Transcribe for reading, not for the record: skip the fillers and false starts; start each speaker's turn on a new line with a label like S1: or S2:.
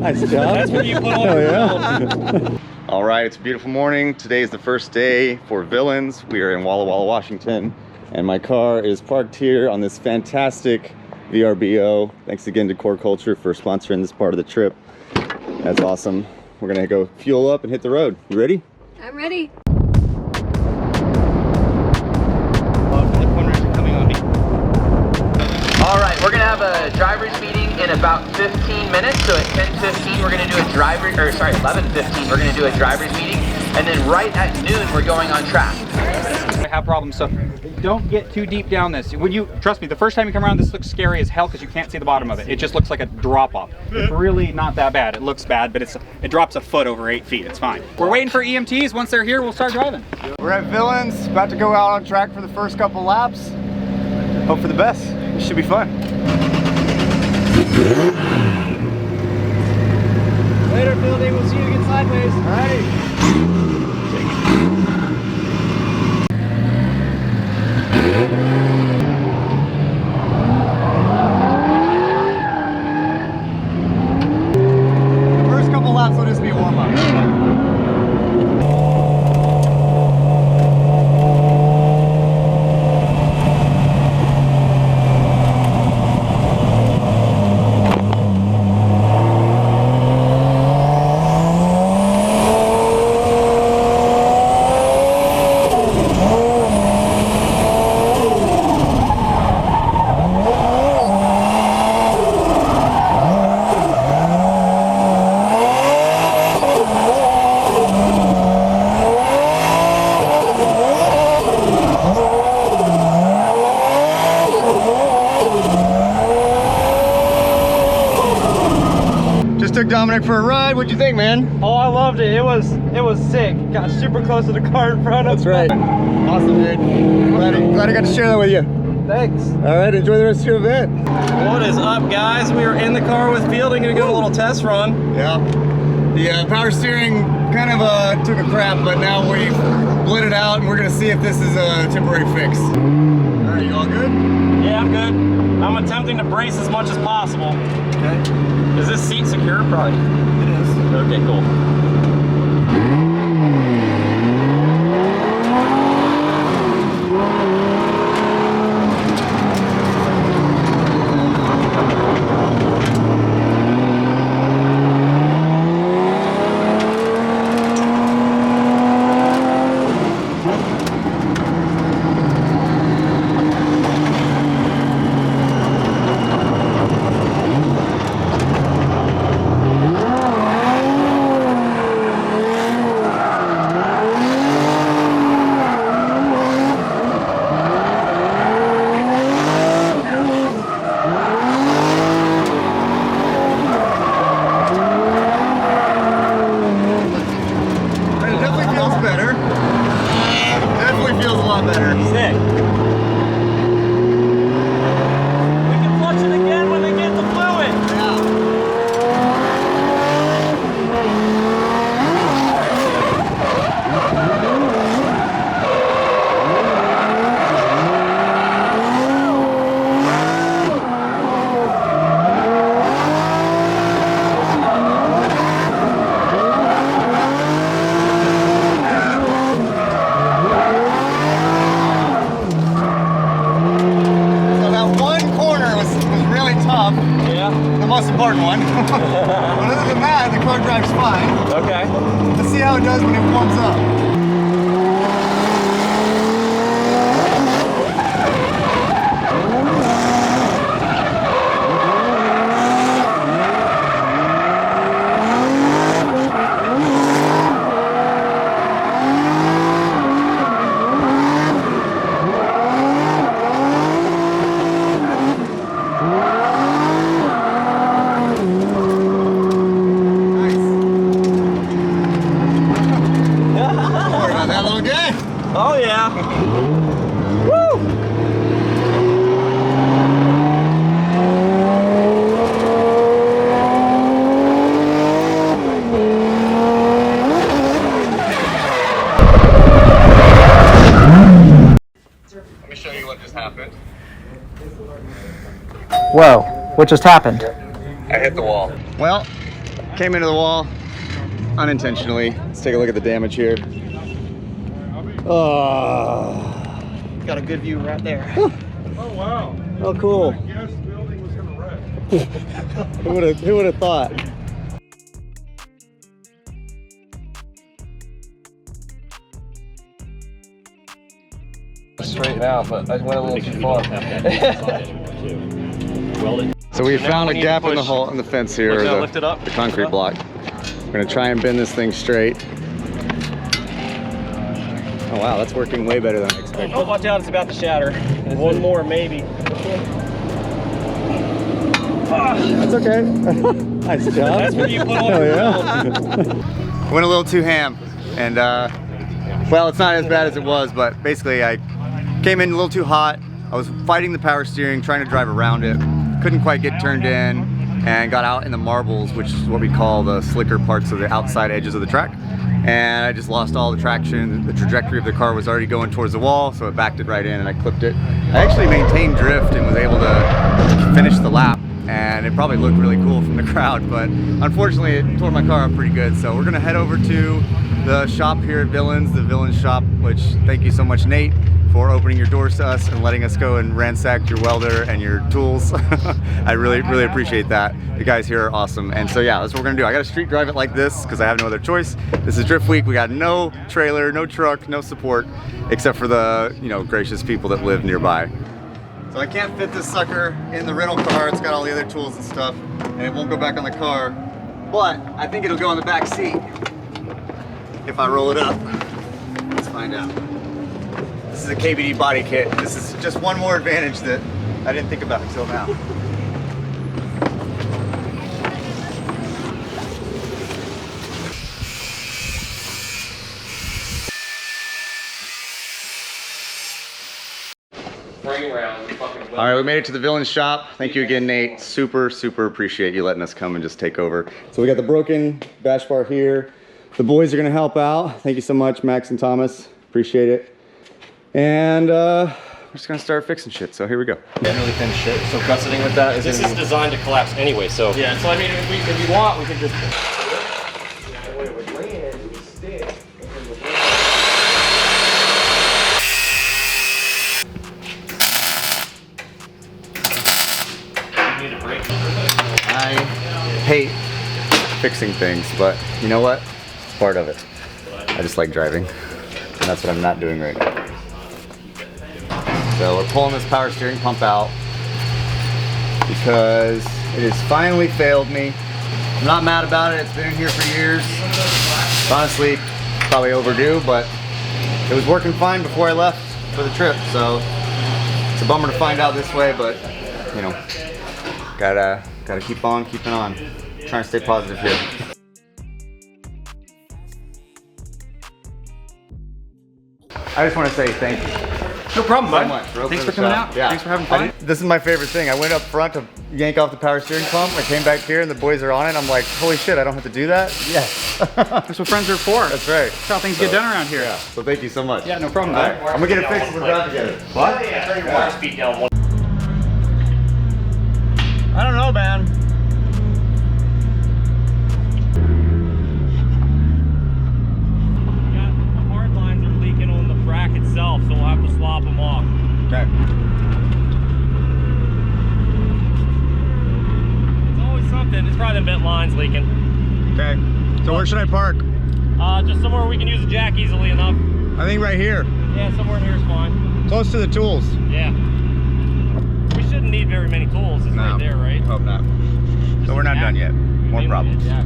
S1: Nice job.
S2: That's what you put on.
S1: Hell yeah. All right, it's a beautiful morning. Today is the first day for Villains. We are in Walla Walla, Washington, and my car is parked here on this fantastic VRBO. Thanks again to Core Culture for sponsoring this part of the trip. That's awesome. We're gonna go fuel up and hit the road. You ready?
S3: I'm ready.
S4: All right, we're gonna have a driver's meeting in about 15 minutes. So at 10:15, we're gonna do a 11:15, we're gonna do a driver's meeting. And then right at noon, we're going on track.
S2: I have problems, so don't get too deep down this. Trust me, the first time you come around, this looks scary as hell because you can't see the bottom of it. It just looks like a drop off. It's really not that bad. It looks bad, but it drops a foot over 8 feet. It's fine. We're waiting for EMTs. Once they're here, we'll start driving.
S1: We're at Villains, about to go out on track for the first couple laps. Hope for the best. This should be fun.
S5: Later, Philly. We'll see you again sideways.
S1: All right. First couple laps will just be a warm-up. Took Dominic for a ride. What'd you think, man?
S5: Oh, I loved it. It was sick. Got super close to the car in front of us.
S1: That's right. Awesome, dude. Glad I got to share that with you.
S5: Thanks.
S1: All right, enjoy the rest of your event.
S5: What is up, guys? We are in the car with Fielding, gonna go a little test run.
S1: Yeah. The power steering kind of took a crap, but now we've bled it out, and we're gonna see if this is a temporary fix. All right, you all good?
S5: Yeah, I'm good. I'm attempting to brace as much as possible.
S1: Okay.
S5: Is this seat secure? Probably.
S1: It is.
S5: Okay, cool.
S1: most important one. But other than that, the car drives fine.
S5: Okay.
S1: Let's see how it does when it warms up.
S5: Oh yeah. Woo!
S1: Let me show you what just happened.
S5: Whoa, what just happened?
S1: I hit the wall. Well, Came into the wall unintentionally. Let's take a look at the damage here. Oh.
S5: Got a good view right there.
S1: Oh wow. Oh cool.
S3: I guess the building was gonna wreck.
S1: Who would have thought?
S5: Straight now, but I went a little too far.
S1: So we
S5: now
S1: found
S5: we
S1: a
S5: need
S1: gap
S5: to
S1: in the
S5: push.
S1: hole in the fence here,
S5: Look,
S1: or
S5: lift it up.
S1: the concrete block. We're gonna try and bend this thing straight. Oh wow, that's working way better than I expected.
S5: Oh, watch out, it's about to shatter. One more, maybe.
S1: That's okay. Nice job.
S5: That's where you put all
S1: Hell
S5: your
S1: yeah. Went a little too ham, and well, it's not as bad as it was, but basically I came in a little too hot. I was fighting the power steering, trying to drive around it. Couldn't quite get turned in, and got out in the marbles, which is what we call the slicker parts of the outside edges of the track. And I just lost all the traction. The trajectory of the car was already going towards the wall, so it backed it right in and I clipped it. I actually maintained drift and was able to finish the lap, and it probably looked really cool from the crowd, but unfortunately it tore my car up pretty good. So we're gonna head over to the shop here at Villains, the Villains shop, which thank you so much, Nate, for opening your doors to us and letting us go and ransack your welder and your tools. I really appreciate that. The guys here are awesome. And so yeah, that's what we're gonna do. I gotta street drive it like this because I have no other choice. This is Drift Week. We got no trailer, no truck, no support, except for the, you know, gracious people that live nearby. So I can't fit this sucker in the rental car. It's got all the other tools and stuff, and it won't go back on the car. But I think it'll go in the back seat if I roll it up. Let's find out. This is a KBD body kit. This is just one more advantage that I didn't think about until now. All right, we made it to the Villains shop. Thank you again, Nate. Super appreciate you letting us come and just take over. So we got the broken bash bar here. The boys are gonna help out. Thank you so much, Max and Thomas. Appreciate it. And we're just gonna start fixing shit. So here we go.
S5: Really thin shit. So gusseting with that is this is designed to collapse anyway. So yeah. So I mean, if you want, we can just.
S1: I hate fixing things, but you know what? It's part of it. I just like driving, and that's what I'm not doing right now. So we're pulling this power steering pump out because it has finally failed me. I'm not mad about it. It's been in here for years. It's honestly probably overdue, but it was working fine before I left for the trip, so it's a bummer to find out this way, but you know, gotta keep on keeping on. Trying to stay positive here. I just want to say thank you.
S2: No problem, bud.
S1: So much for
S2: Thanks for
S1: opening
S2: coming
S1: the shop.
S2: out.
S1: Yeah.
S2: Thanks for having fun.
S1: This is my favorite thing. I went up front to yank off the power steering pump. I came back here and the boys are on it. I'm like, holy shit, I don't have to do that? Yes.
S2: That's what friends are for.
S1: That's right.
S2: That's how things get done around here.
S1: Yeah. So thank you so much.
S2: Yeah, no problem,
S1: All
S2: bud.
S1: right. I'm gonna get it fixed and we're done together. What?
S5: Turn your water speed down one.
S1: I don't know, man.
S5: The hard lines are leaking on the rack itself, so we'll have to swap them off.
S1: Okay.
S5: It's always something. It's probably the vent lines leaking.
S1: Okay. So where should I park?
S5: Just somewhere we can use the jack easily enough.
S1: I think right here.
S5: Yeah, somewhere in here is fine.
S1: Close to the tools.
S5: Yeah. We shouldn't need very many tools. It's right there, right?
S1: Hope not. So we're not done yet. More problems.
S5: Yeah.